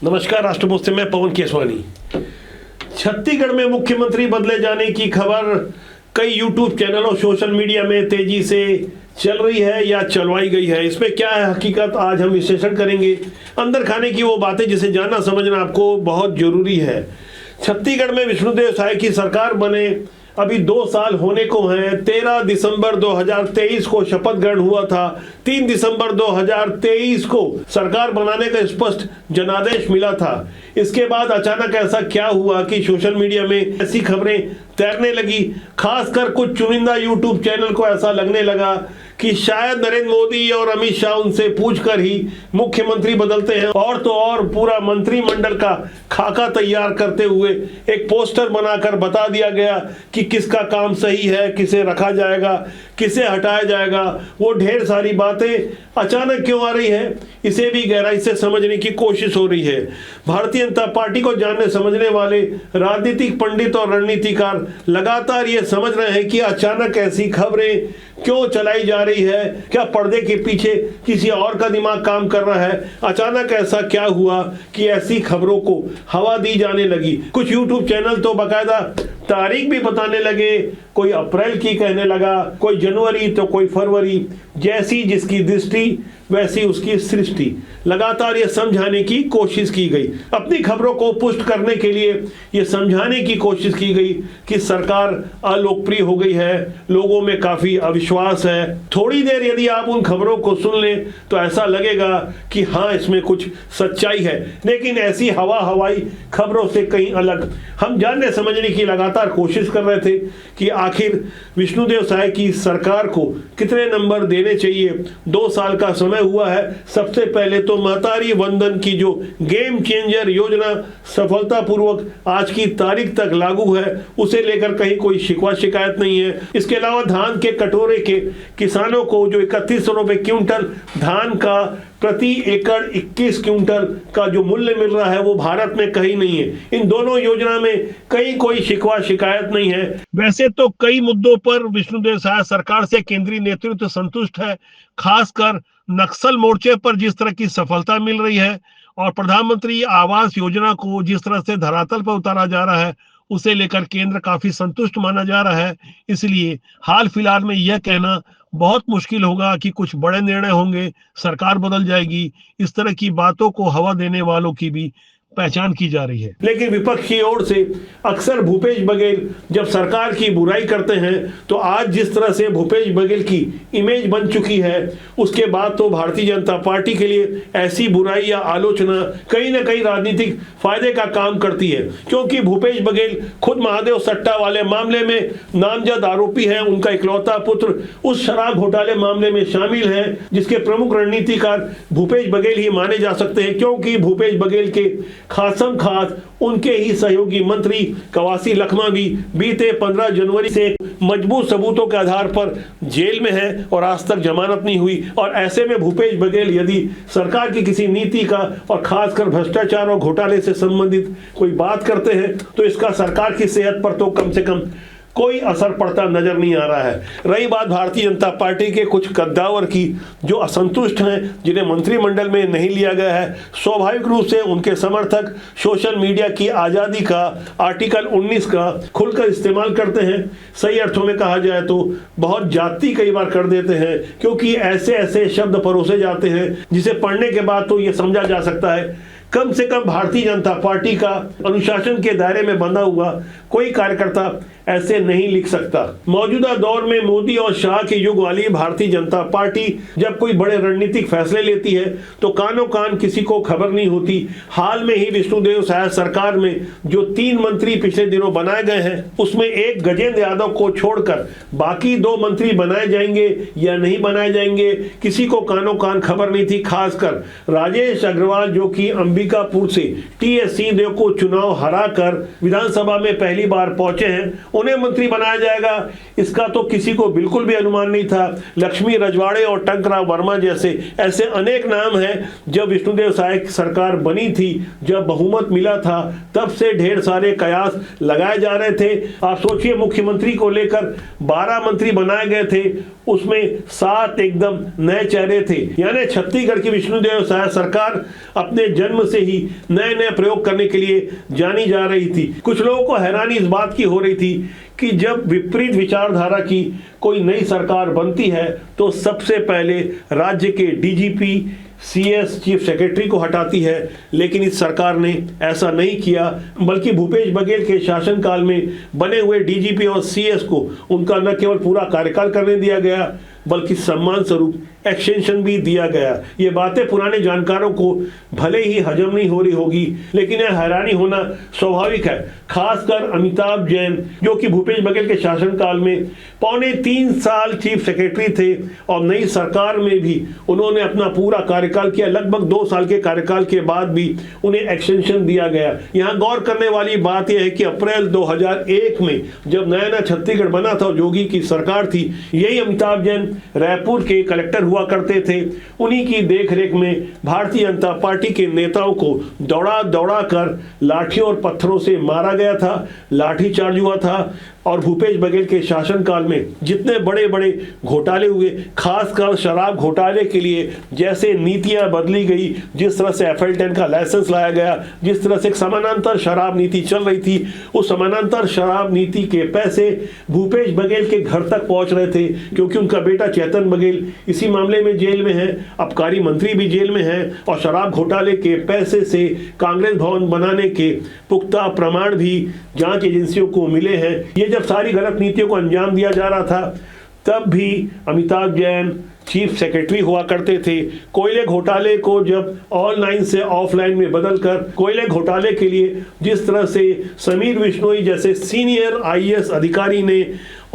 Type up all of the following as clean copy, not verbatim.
नमस्कार, राष्ट्रपोस्ट से मैं पवन केसवानी। छत्तीसगढ़ में मुख्यमंत्री बदले जाने की खबर कई यूट्यूब चैनल और सोशल मीडिया में तेजी से चल रही है या चलवाई गई है। इसमें क्या है हकीकत, आज हम विश्लेषण करेंगे। अंदर खाने की वो बातें जिसे जानना समझना आपको बहुत जरूरी है। छत्तीसगढ़ में विष्णुदेव साय की सरकार बने अभी 2 साल होने को हैं। 13 दिसंबर 2023 को शपथ ग्रहण हुआ था। 3 दिसंबर 2023 को सरकार बनाने का स्पष्ट जनादेश मिला था। इसके बाद अचानक ऐसा क्या हुआ कि सोशल मीडिया में ऐसी खबरें तैरने लगी। खासकर कुछ चुनिंदा यूट्यूब चैनल को ऐसा लगने लगा कि शायद नरेंद्र मोदी और अमित शाह उनसे पूछकर ही मुख्यमंत्री बदलते हैं, और तो और पूरा मंत्रिमंडल का खाका तैयार करते हुए एक पोस्टर बनाकर बता दिया गया कि किसका काम सही है, किसे रखा जाएगा, किसे हटाया जाएगा। वो ढेर सारी बातें अचानक क्यों आ रही है, इसे भी गहराई से समझने की कोशिश हो रही है। भारतीय जनता पार्टी को जानने समझने वाले राजनीतिक पंडित और रणनीतिकार लगातार ये समझ रहे हैं कि अचानक ऐसी खबरें क्यों चलाई जा रही है। क्या पर्दे के पीछे किसी और का दिमाग काम कर रहा है? अचानक ऐसा क्या हुआ कि ऐसी खबरों को हवा दी जाने लगी? कुछ यूट्यूब चैनल तो बाकायदा तारीख भी बताने लगे। कोई अप्रैल की कहने लगा, कोई जनवरी तो कोई फरवरी। जैसी जिसकी दृष्टि वैसी उसकी सृष्टि। लगातार ये समझाने की कोशिश की गई, अपनी खबरों को पुष्ट करने के लिए ये समझाने की कोशिश की गई कि सरकार अलोकप्रिय हो गई है, लोगों में काफी अविश्वास है। थोड़ी देर यदि आप उन खबरों को सुन लें तो ऐसा लगेगा कि हाँ, इसमें कुछ सच्चाई है। लेकिन ऐसी हवाई खबरों से कहीं अलग हम जानने समझने की लगातार कोशिश कर रहे थे कि आखिर विष्णुदेव साय की सरकार को कितने नंबर देने चाहिए। 2 साल का समय हुआ है। सबसे पहले तो महतारी वंदन की जो गेम चेंजर योजना सफलतापूर्वक आज की तारीख तक लागू है, उसे लेकर कहीं कोई शिकवा शिकायत नहीं है। इसके अलावा धान के कटोरे के किसानों को जो 3100 रुपए क्विंटल धान का प्रति एकड़ 21 क्विंटल का जो मूल्य मिल रहा है, वो भारत में कहीं नहीं है। इन दोनों योजना में कहीं कोई शिकवा शिकायत नहीं है। वैसे तो कई मुद्दों पर विष्णुदेव साय सरकार से केंद्रीय नेतृत्व संतुष्ट है। खासकर नक्सल मोर्चे पर जिस तरह की सफलता मिल रही है और प्रधानमंत्री आवास योजना को जिस तरह से धरातल पर उतारा जा रहा है, उसे लेकर केंद्र काफी संतुष्ट माना जा रहा है। इसलिए हाल फिलहाल में यह कहना बहुत मुश्किल होगा कि कुछ बड़े निर्णय होंगे, सरकार बदल जाएगी। इस तरह की बातों को हवा देने वालों की भी पहचान की जा रही है। लेकिन विपक्ष की ओर से अक्सर भूपेश बघेल जब सरकार की बुराई करते हैं, तो आज जिस तरह से भूपेश बघेल की इमेज बन चुकी है, उसके बाद तो भारतीय जनता पार्टी के लिए ऐसी बुराई या आलोचना कहीं ना कहीं राजनीतिक फायदे का काम करती है। क्योंकि भूपेश बघेल खुद महादेव सट्टा वाले मामले में नामजद आरोपी है। उनका इकलौता पुत्र उस शराब घोटाले मामले में शामिल है, जिसके प्रमुख रणनीतिकार भूपेश बघेल ही माने जा सकते हैं। क्योंकि भूपेश बघेल के खासम खास उनके ही सहयोगी मंत्री कवासी लखमा भी बीते 15 जनवरी से मजबूत सबूतों के आधार पर जेल में है और आज तक जमानत नहीं हुई। और ऐसे में भूपेश बघेल यदि सरकार की किसी नीति का और खासकर भ्रष्टाचार और घोटाले से संबंधित कोई बात करते हैं, तो इसका सरकार की सेहत पर तो कम से कम कोई असर पड़ता नजर नहीं आ रहा है। रही बात भारतीय जनता पार्टी के कुछ कद्दावर की, जो असंतुष्ट हैं, जिन्हें मंत्रिमंडल में नहीं लिया गया है, स्वाभाविक रूप से उनके समर्थक सोशल मीडिया की आजादी का आर्टिकल 19 का खुलकर इस्तेमाल करते हैं। सही अर्थों में कहा जाए तो बहुत जाति कई बार कर देते हैं, क्योंकि ऐसे ऐसे शब्द परोसे जाते हैं जिसे पढ़ने के बाद तो ये समझा जा सकता है कम से कम भारतीय जनता पार्टी का अनुशासन के दायरे में बंधा हुआ कोई कार्यकर्ता ऐसे नहीं लिख सकता। मौजूदा दौर में मोदी और शाह के युग वाली भारतीय जनता पार्टी जब कोई बड़े रणनीतिक फैसले लेती है तो कानों कान किसी को खबर नहीं होती। हाल में ही विष्णुदेव साय सरकार में जो 3 मंत्री पिछले दिनों बनाए गए हैं, उसमें एक गजेंद्र यादव को छोड़कर बाकी 2 मंत्री बनाए जाएंगे या नहीं बनाए जाएंगे, किसी को कानों कान खबर नहीं थी। खासकर राजेश अग्रवाल, जो कि अंबिकापुर से टीएस सिंहदेव को चुनाव हराकर विधानसभा में पहली बार पहुंचे हैं, उन्हें मंत्री बनाया जाएगा, इसका तो किसी को बिल्कुल भी अनुमान नहीं था। लक्ष्मी रजवाड़े और टंकराव वर्मा जैसे ऐसे अनेक नाम हैं। जब विष्णुदेव साय की सरकार बनी थी, जब बहुमत मिला था, तब से ढेर सारे कयास लगाए जा रहे थे। आप सोचिए, मुख्यमंत्री को लेकर 12 मंत्री बनाए गए थे, उसमें 7 एकदम नए चेहरे थे। यानी छत्तीसगढ़ की विष्णुदेव साय सरकार अपने जन्म से ही नए नए प्रयोग करने के लिए जानी जा रही थी। कुछ लोगों को हैरानी इस बात की हो रही थी कि जब विपरीत विचारधारा की कोई नई सरकार बनती है तो सबसे पहले राज्य के डीजीपी, सीएस, चीफ सेक्रेटरी को हटाती है, लेकिन इस सरकार ने ऐसा नहीं किया, बल्कि भूपेश बघेल के शासनकाल में बने हुए डीजीपी और सीएस को उनका न केवल पूरा कार्यकाल करने दिया गया बल्कि सम्मान स्वरूप एक्सटेंशन भी दिया गया। ये बातें पुराने जानकारों को भले ही हजम नहीं हो रही होगी, लेकिन यह हैरानी होना स्वाभाविक है, खासकर अमिताभ जैन जो कि भूपेश बघेल के शासनकाल में 3.25 साल चीफ सेक्रेटरी थे और नई सरकार में भी उन्होंने अपना पूरा कार्यकाल किया। लगभग 2 साल के कार्यकाल के बाद भी उन्हें एक्सटेंशन दिया गया। यहाँ गौर करने वाली बात यह है कि अप्रैल 2001 में जब नया नया छत्तीसगढ़ बना था और योगी की सरकार थी, यही अमिताभ जैन रायपुर के कलेक्टर हुआ करते थे। उन्हीं की देखरेख में भारतीय जनता पार्टी के नेताओं को दौड़ा दौड़ा कर लाठियों और पत्थरों से मारा गया था, लाठीचार्ज हुआ था। और भूपेश बघेल के शासनकाल में जितने बड़े बड़े घोटाले हुए, खासकर शराब घोटाले के लिए जैसे नीतियां बदली गई, जिस तरह से FL10 का लाइसेंस लाया गया, जिस तरह से एक समानांतर शराब नीति चल रही थी, उस समानांतर शराब नीति के पैसे भूपेश बघेल के घर तक पहुंच रहे थे, क्योंकि उनका बेटा चेतन बघेल इसी मामले में जेल में है, आबकारी मंत्री भी जेल में है और शराब घोटाले के पैसे से कांग्रेस भवन बनाने के पुख्ता प्रमाण भी जांच एजेंसियों को मिले हैं। ये जब सारी गलत नीतियों को अंजाम दिया जा रहा था, तब भी अमिताभ जैन चीफ सेक्रेटरी हुआ करते थे। कोयले घोटाले को जब ऑनलाइन से ऑफलाइन में बदलकर कोयले घोटाले के लिए जिस तरह से समीर बिश्नोई जैसे सीनियर IAS अधिकारी ने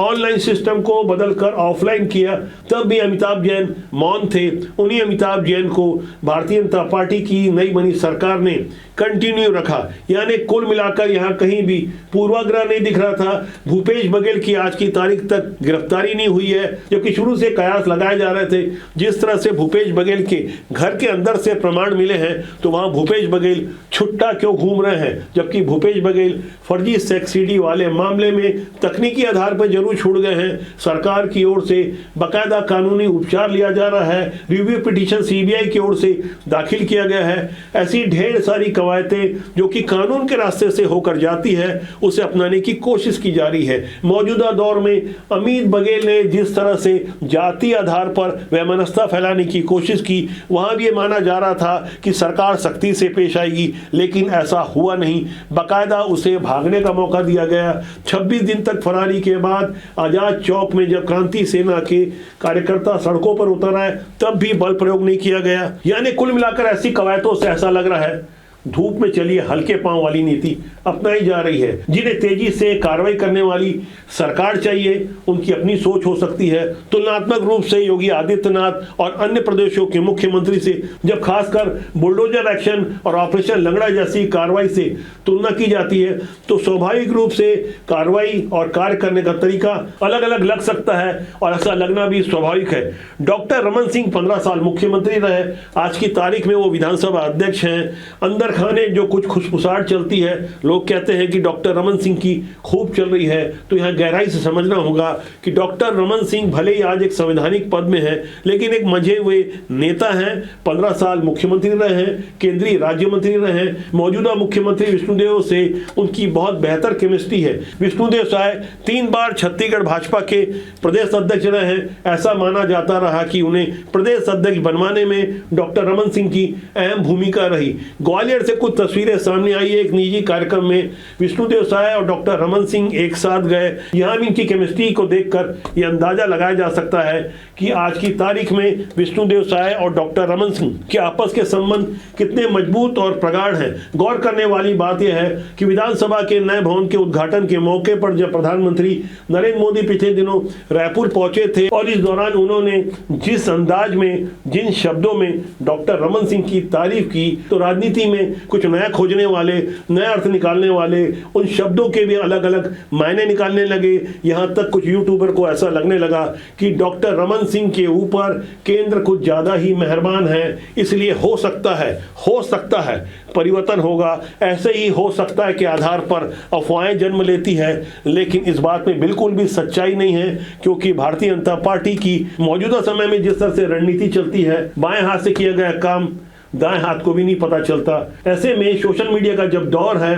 ऑनलाइन सिस्टम को बदलकर ऑफलाइन किया, तब भी अमिताभ जैन मौन थे। उन्हीं अमिताभ जैन को भारतीय जनता पार्टी की नई बनी सरकार ने कंटिन्यू रखा। यानी कुल मिलाकर यहाँ कहीं भी पूर्वाग्रह नहीं दिख रहा था। भूपेश बघेल की आज की तारीख तक गिरफ्तारी नहीं हुई है, जबकि शुरू से कयास लगाए जा रहे थे। जिस तरह से भूपेश बघेल के घर के अंदर से प्रमाण मिले हैं, तो वहां भूपेश बघेल छुट्टा क्यों घूम रहे हैं, जबकि भूपेश बघेल फर्जी सेक्स सीडी वाले मामले में तकनीकी आधार पर जरूर छूट गए हैं। सरकार की ओर से बाकायदा कानूनी उपचार लिया जा रहा है, रिव्यू पिटीशन CBI की ओर से दाखिल किया गया है। ऐसी ढेर सारी कवायतें जो कि कानून के रास्ते से होकर जाती है, उसे अपनाने की कोशिश की जा रही है। मौजूदा दौर में अमित बघेल ने जिस तरह से जाति आधार पर वैमनस्यता फैलाने की कोशिश की, वहां भी ये माना जा रहा था कि सरकार सख्ती से पेश आएगी, लेकिन ऐसा हुआ नहीं। बाकायदा उसे भागने का मौका दिया गया। 26 दिन तक फरारी के बाद आजाद चौक में जब क्रांति सेना के कार्यकर्ता सड़कों पर उतर आए, तब भी बल प्रयोग नहीं किया गया। यानी कुल मिलाकर ऐसी कवायतों से ऐसा लग रहा है धूप में चलिए हल्के पांव वाली नीति अपनाई जा रही है। जिन्हें तेजी से कार्रवाई करने वाली सरकार चाहिए, उनकी अपनी सोच हो सकती है। तुलनात्मक रूप से योगी आदित्यनाथ और अन्य प्रदेशों के मुख्यमंत्री से जब खासकर बुलडोजर एक्शन और ऑपरेशन लंगड़ा जैसी कार्रवाई से तुलना की जाती है, तो स्वाभाविक रूप से कार्रवाई और कार्य करने का तरीका अलग अलग लग सकता है, और ऐसा लगना भी स्वाभाविक है। डॉक्टर रमन सिंह 15 साल मुख्यमंत्री रहे, आज की तारीख में वो विधानसभा अध्यक्ष हैं। अंदर खाने जो कुछ खुशफुसाहट चलती है, लोग कहते हैं कि डॉक्टर रमन सिंह की खूब चल रही है, तो यहाँ गहराई से समझना होगा कि डॉक्टर रमन सिंह भले ही आज एक संवैधानिक पद में है, लेकिन एक मंझे हुए नेता हैं। 15 साल मुख्यमंत्री रहे हैं, केंद्रीय राज्य मंत्री रहे हैं। मौजूदा मुख्यमंत्री विष्णुदेव से उनकी बहुत बेहतर केमिस्ट्री है। विष्णुदेव साय 3 बार छत्तीसगढ़ भाजपा के प्रदेश अध्यक्ष रहे हैं। ऐसा माना जाता रहा कि उन्हें प्रदेश अध्यक्ष बनवाने में डॉक्टर रमन सिंह की अहम भूमिका रही। ग्वालियर से कुछ तस्वीरें सामने आई है। एक निजी कार्यक्रम में विष्णुदेव साय और डॉक्टर रमन सिंह एक साथ गए। यहां भी इनकी केमिस्ट्री को देखकर यह अंदाजा लगाया जा सकता है कि आज की तारीख में विष्णुदेव साय और डॉक्टर रमन सिंह के आपस के संबंध कितने मजबूत और प्रगाढ़ हैं। गौर करने वाली बात यह है कि विधानसभा के नए भवन के उद्घाटन के मौके पर जब प्रधानमंत्री नरेंद्र मोदी पिछले दिनों रायपुर पहुंचे थे, और इस दौरान उन्होंने जिस अंदाज में, जिन शब्दों में डॉक्टर रमन सिंह की तारीफ की, तो राजनीति में कुछ नया खोजने वाले, नया अर्थ निकालने वाले उन शब्दों के भी अलग अलग मायने निकालने लगे। यहां तक कुछ यूट्यूबर को ऐसा लगने लगा कि डॉक्टर रमन सिंह के ऊपर केंद्र कुछ ज्यादा ही मेहरबान है, इसलिए हो सकता है परिवर्तन होगा। ऐसे ही हो सकता है कि आधार पर अफवाहें जन्म लेती है, लेकिन इस बात में बिल्कुल भी सच्चाई नहीं है, क्योंकि भारतीय जनता पार्टी की मौजूदा समय में जिस तरह से रणनीति चलती है, बाएं हाथ से किया गया काम दाएं हाथ को भी नहीं पता चलता। ऐसे में सोशल मीडिया का जब दौर है,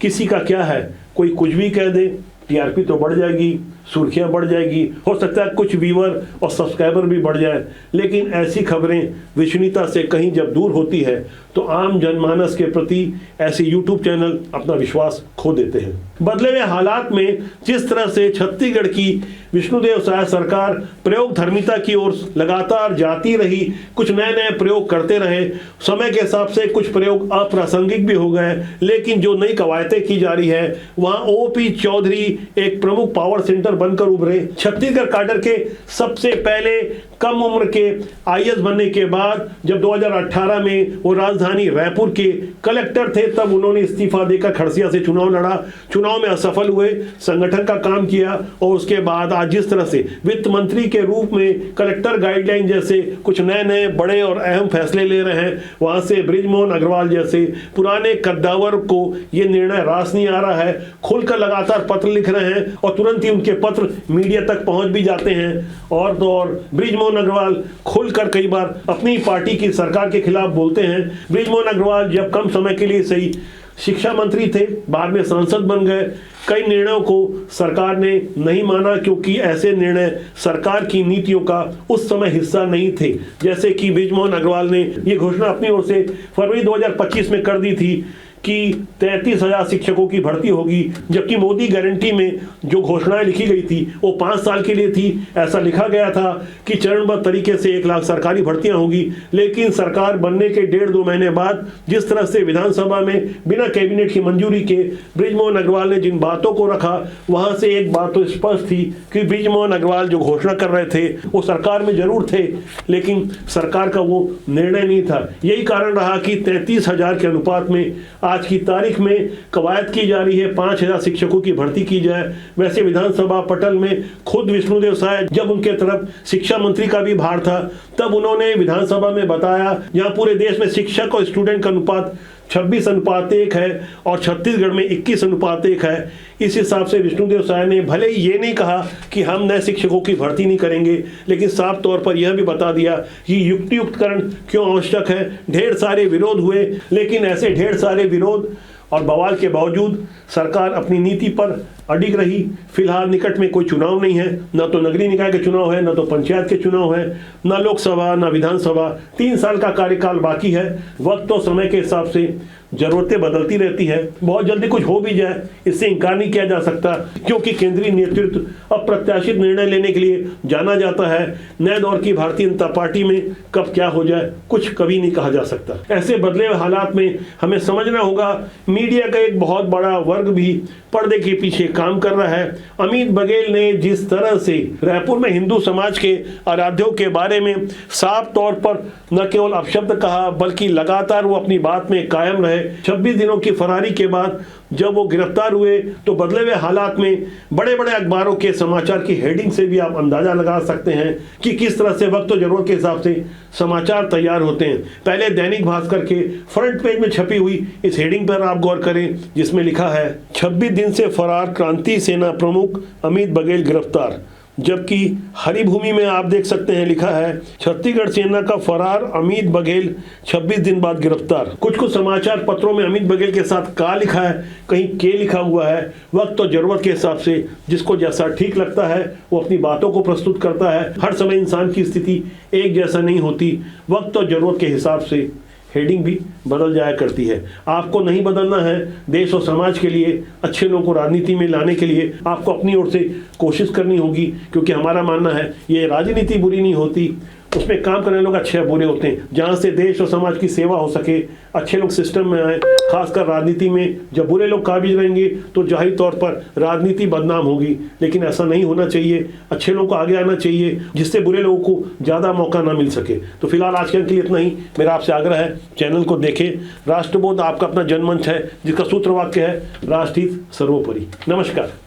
किसी का क्या है, कोई कुछ भी कह दे, टीआरपी तो बढ़ जाएगी, सुर्खियां बढ़ जाएगी, हो सकता है कुछ व्यूअर और सब्सक्राइबर भी बढ़ जाए। लेकिन ऐसी खबरें विश्वसनीयता से कहीं जब दूर होती है तो आम जनमानस के प्रति ऐसे यूट्यूब चैनल अपना विश्वास खो देते हैं। बदले हुए हालात में जिस तरह से छत्तीसगढ़ की विष्णुदेव साय सरकार प्रयोग धर्मिता की ओर लगातार जाती रही, कुछ नए नए प्रयोग करते रहे, समय के हिसाब से कुछ प्रयोग अप्रासंगिक भी हो गए, लेकिन जो नई कवायतें की जा रही है वहां ओपी चौधरी एक प्रमुख पावर सेंटर बनकर उभरे। छत्तीसगढ़ काडर के सबसे पहले कम उम्र के आईएएस बनने के बाद जब 2018 में वो राजधानी रायपुर के कलेक्टर थे, तब उन्होंने इस्तीफा देकर खड़सिया से चुनाव लड़ा, चुनाव में असफल हुए, संगठन का काम किया और उसके बाद आज जिस तरह से वित्त मंत्री के रूप में कलेक्टर गाइडलाइन जैसे कुछ नए नए बड़े और अहम फैसले ले रहे हैं, वहां से बृजमोहन अग्रवाल जैसे पुराने कद्दावर को ये निर्णय रास नहीं आ रहा है, खुलकर लगातार पत्र लिख रहे हैं और तुरंत ही उनके पत्र मीडिया तक पहुंच भी जाते हैं। और तो और बृजमोहन अग्रवाल खुलकर कई बार अपनी पार्टी की सरकार के खिलाफ बोलते हैं। बृजमोहन अग्रवाल जब कम समय के लिए सही शिक्षा मंत्री थे, बाद में सांसद बन गए, कई निर्णयों को सरकार ने नहीं माना क्योंकि ऐसे निर्णय सरकार की नीतियों का उस समय हिस्सा नहीं थे। जैसे कि बृजमोहन अग्रवाल ने ये घोषणा अपनी ओर से फरवरी 2025 में कर दी थी कि 33,000 शिक्षकों की भर्ती होगी, जबकि मोदी गारंटी में जो घोषणाएं लिखी गई थी वो 5 साल के लिए थी। ऐसा लिखा गया था कि चरणबद्ध तरीके से 1 लाख सरकारी भर्तियां होगी, लेकिन सरकार बनने के 1.5-2 महीने बाद जिस तरह से विधानसभा में बिना कैबिनेट की मंजूरी के बृजमोहन अग्रवाल ने जिन बातों को रखा, वहां से एक बात तो स्पष्ट थी कि बृजमोहन अग्रवाल जो घोषणा कर रहे थे वो सरकार में जरूर थे, लेकिन सरकार का वो निर्णय नहीं था। यही कारण रहा कि 33,000 के अनुपात में आज की तारीख में कवायद की जा रही है 5,000 शिक्षकों की भर्ती की जाए। वैसे विधानसभा पटल में खुद विष्णुदेव साय जब उनके तरफ शिक्षा मंत्री का भी भार था, तब उन्होंने विधानसभा में बताया यहाँ पूरे देश में शिक्षक और स्टूडेंट का अनुपात 26:1 है और छत्तीसगढ़ में 21:1 है। इस हिसाब से विष्णुदेव साय ने भले ही ये नहीं कहा कि हम नए शिक्षकों की भर्ती नहीं करेंगे, लेकिन साफ तौर पर यह भी बता दिया कि युक्तियुक्तकरण क्यों आवश्यक है। ढेर सारे विरोध हुए, लेकिन ऐसे ढेर सारे विरोध और बवाल के बावजूद सरकार अपनी नीति पर अडिग रही। फिलहाल निकट में कोई चुनाव नहीं है, ना तो नगरीय निकाय के चुनाव है, ना तो पंचायत के चुनाव है, ना लोकसभा ना विधानसभा। 3 साल का कार्यकाल बाकी है। वक्त तो समय के हिसाब से जरूरतें बदलती रहती है, बहुत जल्दी कुछ हो भी जाए इससे इनकार नहीं किया जा सकता, क्योंकि केंद्रीय नेतृत्व अप्रत्याशित निर्णय लेने के लिए जाना जाता है। नए दौर की भारतीय जनता पार्टी में कब क्या हो जाए कुछ कभी नहीं कहा जा सकता। ऐसे बदले हुए हालात में हमें समझना होगा मीडिया का एक बहुत बड़ा वर्ग भी पर्दे के पीछे काम कर रहा है। अमित बघेल ने जिस तरह से रायपुर में हिंदू समाज के आराध्यों के बारे में साफ तौर पर न केवल अपशब्द कहा, बल्कि लगातार वो अपनी बात में कायम रहे। 26 दिनों की फरारी के बाद जब वो गिरफ्तार हुए तो बदले हुए हालात में बड़े बड़े अखबारों के समाचार की हेडिंग से भी आप अंदाजा लगा सकते हैं कि किस तरह से वक्त और जरूरत के हिसाब से समाचार तैयार होते हैं। पहले दैनिक भास्कर के फ्रंट पेज में छपी हुई इस हेडिंग पर आप गौर करें, जिसमें लिखा है 26 दिन से फरार क्रांति सेना प्रमुख अमित बघेल गिरफ्तार। जबकि हरिभूमि में आप देख सकते हैं लिखा है छत्तीसगढ़ सेना का फरार अमित बघेल 26 दिन बाद गिरफ्तार। कुछ समाचार पत्रों में अमित बघेल के साथ का लिखा है, कहीं के लिखा हुआ है। वक्त और जरूरत के हिसाब से जिसको जैसा ठीक लगता है वो अपनी बातों को प्रस्तुत करता है। हर समय इंसान की स्थिति एक जैसा नहीं होती, वक्त और जरूरत के हिसाब से हेडिंग भी बदल जाया करती है। आपको नहीं बदलना है। देश और समाज के लिए अच्छे लोगों को राजनीति में लाने के लिए आपको अपनी ओर से कोशिश करनी होगी, क्योंकि हमारा मानना है ये राजनीति बुरी नहीं होती, उसमें काम करने लोग अच्छे बुरे होते हैं। जहाँ से देश और समाज की सेवा हो सके, अच्छे लोग सिस्टम में आए। खासकर राजनीति में जब बुरे लोग काबिज रहेंगे तो जाहिर तौर पर राजनीति बदनाम होगी, लेकिन ऐसा नहीं होना चाहिए। अच्छे लोगों को आगे आना चाहिए, जिससे बुरे लोगों को ज़्यादा मौका ना मिल सके। तो फिलहाल आज के लिए इतना ही। मेरा आपसे आग्रह है, चैनल को देखें। राष्ट्रबोध आपका अपना जनमंच है, जिसका सूत्र वाक्य है राष्ट्रहित सर्वोपरि। नमस्कार।